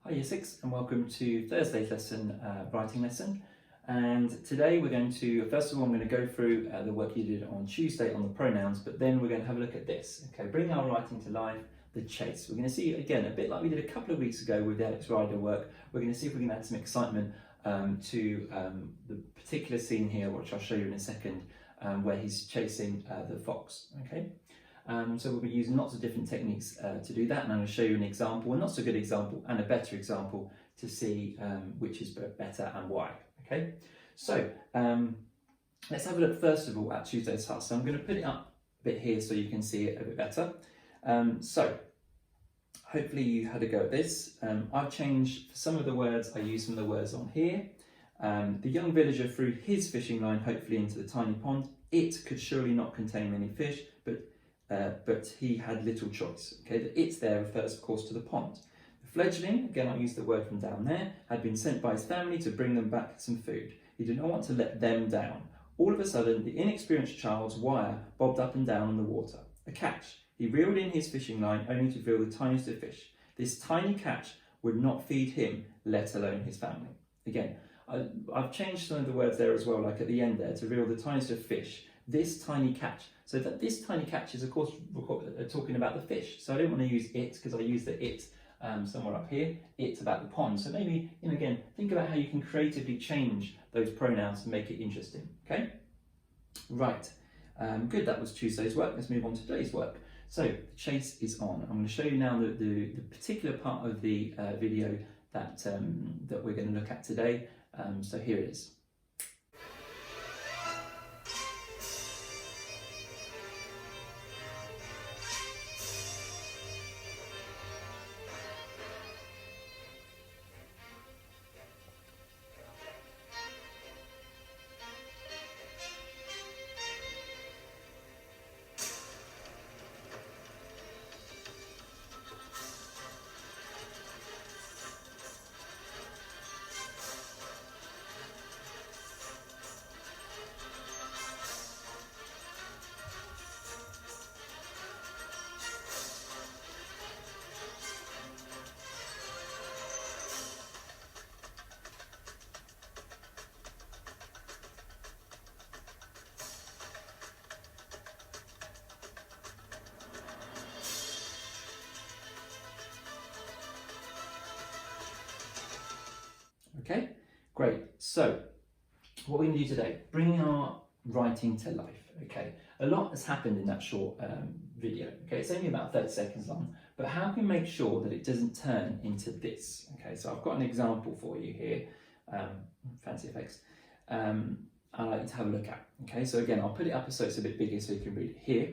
Hi Year 6 and welcome to Thursday's lesson, writing lesson. And today we're going to, first of all I'm going to go through the work you did on Tuesday on the pronouns, but then we're going to have a look at this. Okay, bring our writing to life, the chase. We're going to see again, a bit like we did a couple of weeks ago with the Alex Rider work, we're going to see if we can add some excitement to the particular scene here, which I'll show you in a second, where he's chasing the fox. Okay. So we'll be using lots of different techniques to do that, and I'm going to show you an example, a not so good example and a better example to see which is better and why. Okay, so let's have a look first of all at Tuesday's task. So I'm going to put it up a bit here so you can see it a bit better. So hopefully you had a go at this. I've changed some of the words, I used some of the words on here. The young villager threw his fishing line hopefully into the tiny pond. It could surely not contain many fish, but he had little choice. Okay, the it's there refers of course to the pond. The fledgling, again I used the word from down there, had been sent by his family to bring them back some food. He did not want to let them down. All of a sudden, the inexperienced child's wire bobbed up and down in the water. A catch. He reeled in his fishing line only to reel the tiniest of fish. This tiny catch would not feed him, let alone his family. Again, I've changed some of the words there as well, like at the end there, to reel the tiniest of fish. This tiny catch. So that this tiny catch is of course talking about the fish. So I don't want to use it because I use the it somewhere up here. It's about the pond. So maybe, again, think about how you can creatively change those pronouns to make it interesting. Okay? Right. Good, that was Tuesday's work. Let's move on to today's work. So the chase is on. I'm going to show you now the particular part of the video that we're going to look at today. So here it is. Okay, great. So what we're going to do today, bring our writing to life. Okay, a lot has happened in that short video. Okay, it's only about 30 seconds long, but how can we make sure that it doesn't turn into this? Okay, so I've got an example for you here. Fancy effects. I'd like you to have a look at. Okay, so again, I'll put it up so it's a bit bigger so you can read it here.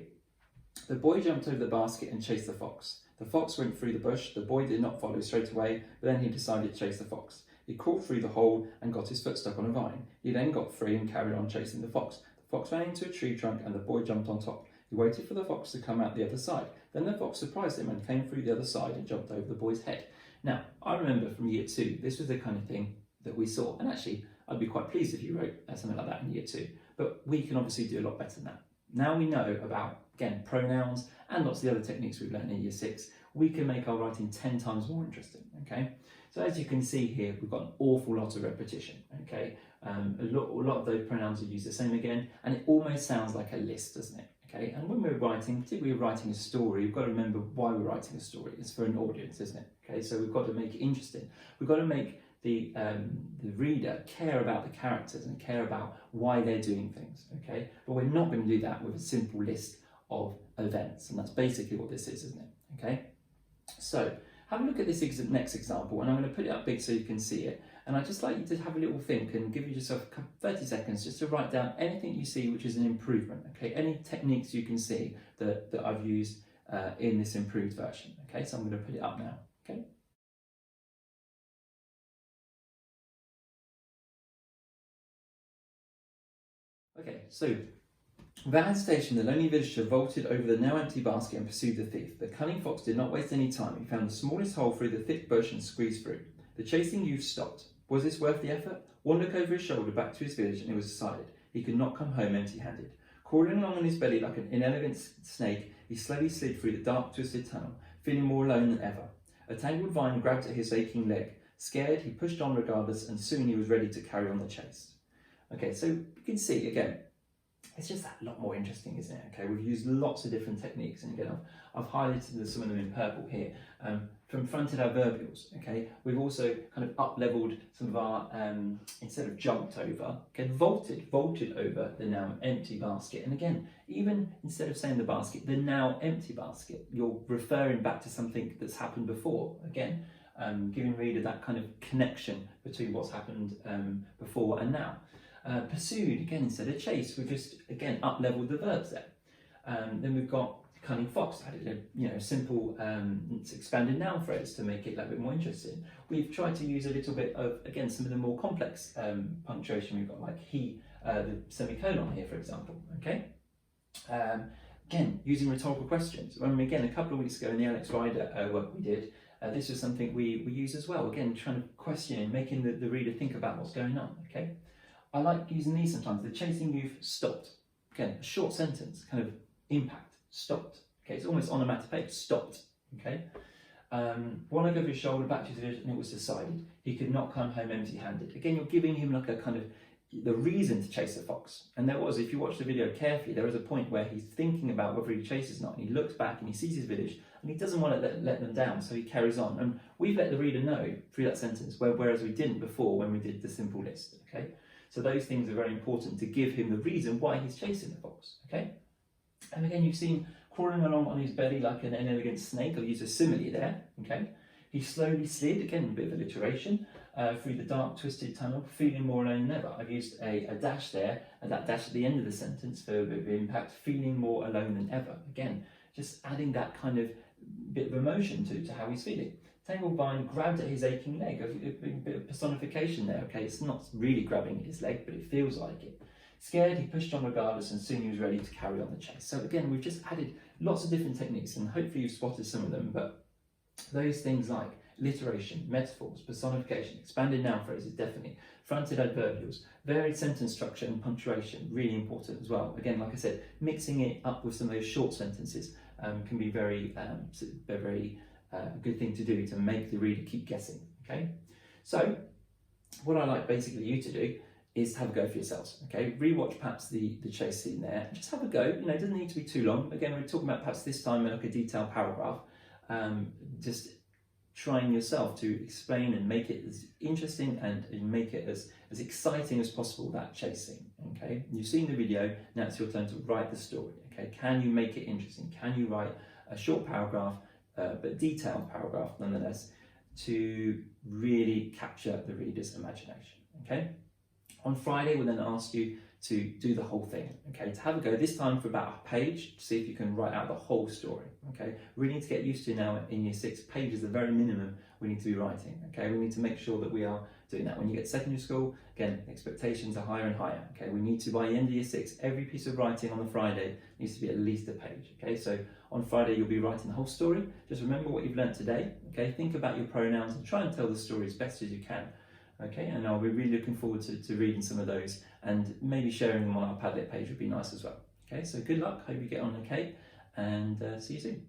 The boy jumped over the basket and chased the fox. The fox went through the bush. The boy did not follow straight away, but then he decided to chase the fox. He crawled through the hole and got his foot stuck on a vine. He then got free and carried on chasing the fox. The fox ran into a tree trunk and the boy jumped on top. He waited for the fox to come out the other side. Then the fox surprised him and came through the other side and jumped over the boy's head. Now, I remember from year 2, this was the kind of thing that we saw. And actually, I'd be quite pleased if you wrote something like that in year 2. But we can obviously do a lot better than that. Now we know about, again, pronouns and lots of the other techniques we've learned in year 6. We can make our writing 10 times more interesting, okay? So as you can see here, we've got an awful lot of repetition, okay? A lot of those pronouns are used the same again, and it almost sounds like a list, doesn't it? Okay, and when we're writing, particularly writing a story, we've got to remember why we're writing a story. It's for an audience, isn't it? Okay, so we've got to make it interesting. We've got to make the reader care about the characters and care about why they're doing things, okay? But we're not going to do that with a simple list of events, and that's basically what this is, isn't it? Okay, so have a look at this next example, and I'm going to put it up big so you can see it. And I'd just like you to have a little think and give yourself 30 seconds just to write down anything you see which is an improvement, okay? Any techniques you can see that I've used in this improved version, okay? So I'm going to put it up now, okay? Okay, so without hesitation, the lonely villager vaulted over the now empty basket and pursued the thief. The cunning fox did not waste any time. He found the smallest hole through the thick bush and squeezed through. The chasing youth stopped. Was this worth the effort? One look over his shoulder back to his village and it was decided. He could not come home empty-handed. Crawling along on his belly like an inelegant snake, he slowly slid through the dark, twisted tunnel, feeling more alone than ever. A tangled vine grabbed at his aching leg. Scared, he pushed on regardless, and soon he was ready to carry on the chase. Okay, so you can see again, it's just that lot more interesting, isn't it? Okay, we've used lots of different techniques, and again, I've highlighted some of them in purple here. From fronted adverbials, okay, we've also kind of up-leveled some of our, instead of jumped over, okay, vaulted over the now empty basket. And again, even instead of saying the basket, the now empty basket, you're referring back to something that's happened before. Again, giving reader that kind of connection between what's happened before and now. Pursued, again, instead of chase, we've just, again, up-leveled the verbs there. Then we've got cunning fox, added a simple expanded noun phrase to make it a little bit more interesting. We've tried to use a little bit of, again, some of the more complex punctuation. We've got like he, the semicolon here, for example, okay? Again, using rhetorical questions. Again, a couple of weeks ago in the Alex Rider work we did, this was something we use as well. Again, trying to question and making the reader think about what's going on, okay? I like using these sometimes. The chasing youth stopped. Again, a short sentence, kind of impact, stopped. Okay, it's almost onomatopoeic, stopped. Okay. One look over his shoulder, back to his vision, and it was decided he could not come home empty-handed. Again, you're giving him like a kind of the reason to chase the fox. And there was, if you watch the video carefully, there is a point where he's thinking about whether he chases or not, and he looks back and he sees his village, and he doesn't want to let them down, so he carries on. And we've let the reader know through that sentence, whereas we didn't before when we did the simple list. Okay. So those things are very important to give him the reason why he's chasing the fox, okay? And again, you've seen crawling along on his belly like an inelegant snake. I'll use a simile there, okay? He slowly slid, again, a bit of alliteration, through the dark, twisted tunnel, feeling more alone than ever. I've used a dash there, and that dash at the end of the sentence for a bit of impact, feeling more alone than ever. Again, just adding that kind of bit of emotion to how he's feeling. Tangled vine grabbed at his aching leg, a bit of personification there, okay? It's not really grabbing at his leg, but it feels like it. Scared, he pushed on regardless, and soon he was ready to carry on the chase. So again, we've just added lots of different techniques, and hopefully you've spotted some of them, but those things like alliteration, metaphors, personification, expanded noun phrases, definitely, fronted adverbials, varied sentence structure and punctuation, really important as well. Again, like I said, mixing it up with some of those short sentences can be very good thing to do to make the reader keep guessing, okay? So, what I like basically you to do is have a go for yourselves, okay? Rewatch perhaps the chase scene there, just have a go, it doesn't need to be too long. Again, we're talking about perhaps this time like a detailed paragraph, just trying yourself to explain and make it as interesting and make it as exciting as possible, that chase scene, okay? You've seen the video, now it's your turn to write the story, okay? Can you make it interesting? Can you write a short paragraph, but detailed paragraph nonetheless, to really capture the reader's imagination, okay? On Friday, we'll then ask you to do the whole thing, okay? To have a go, this time for about a page, to see if you can write out the whole story, okay? We need to get used to now in year 6, pages the very minimum we need to be writing, okay? We need to make sure that we are doing that. When you get to secondary school, again, expectations are higher and higher, okay? We need to, by the end of year 6, every piece of writing on the Friday needs to be at least a page, okay? So on Friday, you'll be writing the whole story. Just remember what you've learnt today, okay? Think about your pronouns and try and tell the story as best as you can, okay? And I'll be really looking forward to reading some of those, and maybe sharing them on our Padlet page would be nice as well, okay? So good luck, hope you get on okay, and see you soon.